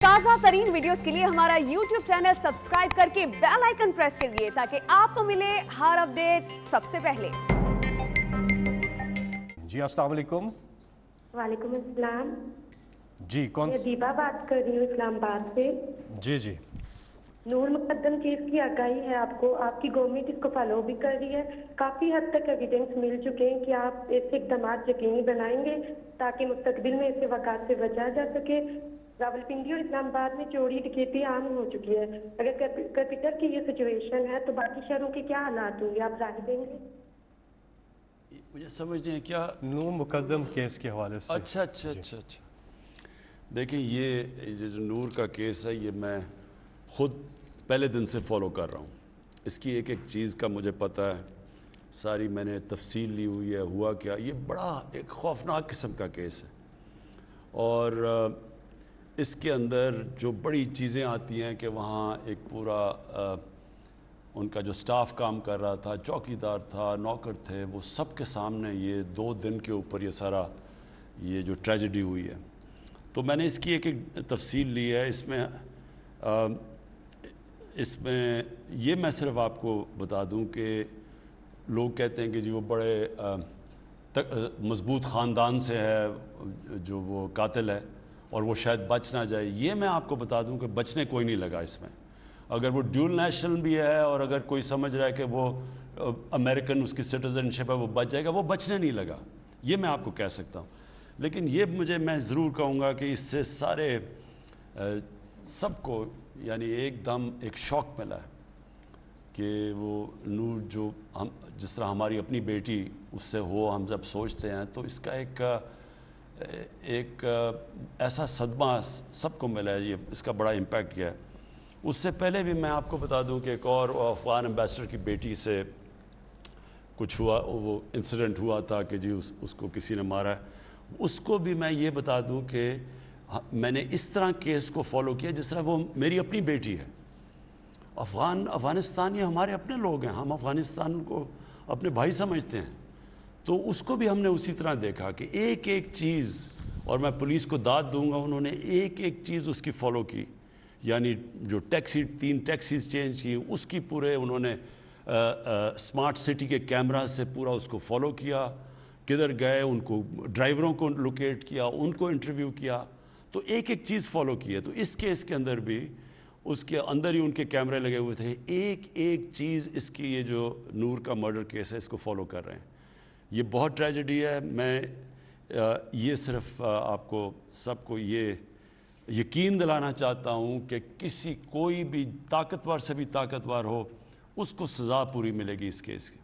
ताज़ा तरीन वीडियोस के लिए हमारा YouTube चैनल सब्सक्राइब करके बेल आइकन प्रेस करिए ताकि आपको मिले हर अपडेट सबसे पहले। जी अस्सलाम वालेकुम। वालेकुम अस्सलाम। जी कौन? मैं दीपा बात कर रही हूँ इस्लामाबाद से। जी नूर मुकद्दम केस की आगाही है आपको, आपकी गवर्नमेंट इसको फॉलो भी कर रही है। काफ़ी हद तक एविडेंस मिल चुके हैं कि आप ऐसे इकदाम यकीनी बनाएंगे ताकि मुस्तकबिल में ऐसे वाक़ात से बचा जा सके। रावलपिंडी और इस्लामाबाद में चोरी डकैती आम हो चुकी है। अगर कैपिटल की ये सिचुएशन है तो बाकी शहरों के क्या हालात होंगे, आप राय देंगे? मुझे समझ नहीं क्या नूर मुकद्दम केस के हवाले से। अच्छा। देखिए ये जो नूर का केस है ये मैं खुद पहले दिन से फॉलो कर रहा हूँ। इसकी एक एक चीज़ का मुझे पता है, सारी मैंने तफसील ली हुई है। हुआ क्या, ये बड़ा एक खौफनाक किस्म का केस है और इसके अंदर जो बड़ी चीज़ें आती हैं कि वहाँ एक पूरा उनका जो स्टाफ काम कर रहा था, चौकीदार था, नौकर थे, वो सब के सामने ये 2 दिन के ऊपर ये सारा ये जो ट्रेजेडी हुई है। तो मैंने इसकी एक एक तफसील ली है। इसमें ये मैं सिर्फ आपको बता दूं कि लोग कहते हैं कि जी वो बड़े मजबूत ख़ानदान से है जो वो कातिल है और वो शायद बच ना जाए। ये मैं आपको बता दूं कि बचने कोई नहीं लगा इसमें। अगर वो ड्यूल नेशनल भी है और अगर कोई समझ रहा है कि वो अमेरिकन उसकी सिटीजनशिप है वो बच जाएगा, वो बचने नहीं लगा। ये मैं आपको कह सकता हूँ। लेकिन ये मैं ज़रूर कहूँगा कि इससे सारे सबको यानी एकदम एक शौक मिला है कि वो नूर जो हम जिस तरह हमारी अपनी बेटी उससे हो, हम जब सोचते हैं तो इसका एक ऐसा सदमा सबको मिला है। ये इसका बड़ा इम्पैक्ट किया है। उससे पहले भी मैं आपको बता दूं कि एक और अफगान एम्बेसडर की बेटी से कुछ हुआ, वो इंसिडेंट हुआ था कि जी उसको किसी ने मारा है। उसको भी मैं ये बता दूं कि मैंने इस तरह केस को फॉलो किया जिस तरह वो मेरी अपनी बेटी है। अफगानिस्तान ये हमारे अपने लोग हैं, हम अफगानिस्तान को अपने भाई समझते हैं। तो उसको भी हमने उसी तरह देखा कि एक एक चीज़, और मैं पुलिस को दाद दूंगा, उन्होंने एक एक चीज़ उसकी फॉलो की। यानी जो 3 टैक्सीज चेंज की, उसकी पूरे उन्होंने स्मार्ट सिटी के कैमरा से पूरा उसको फॉलो किया। किधर गए उनको ड्राइवरों को लोकेट किया, उनको इंटरव्यू किया। तो एक एक चीज़ फॉलो की है। तो इस केस के अंदर भी उसके अंदर ही उनके कैमरे लगे हुए थे। एक एक चीज़ इसकी, ये जो नूर का मर्डर केस है, इसको फॉलो कर रहे हैं। ये बहुत ट्रेजेडी है। मैं ये सिर्फ आपको सबको ये यकीन दिलाना चाहता हूँ कि कोई भी ताकतवर से भी ताकतवर हो, उसको सज़ा पूरी मिलेगी इस केस की।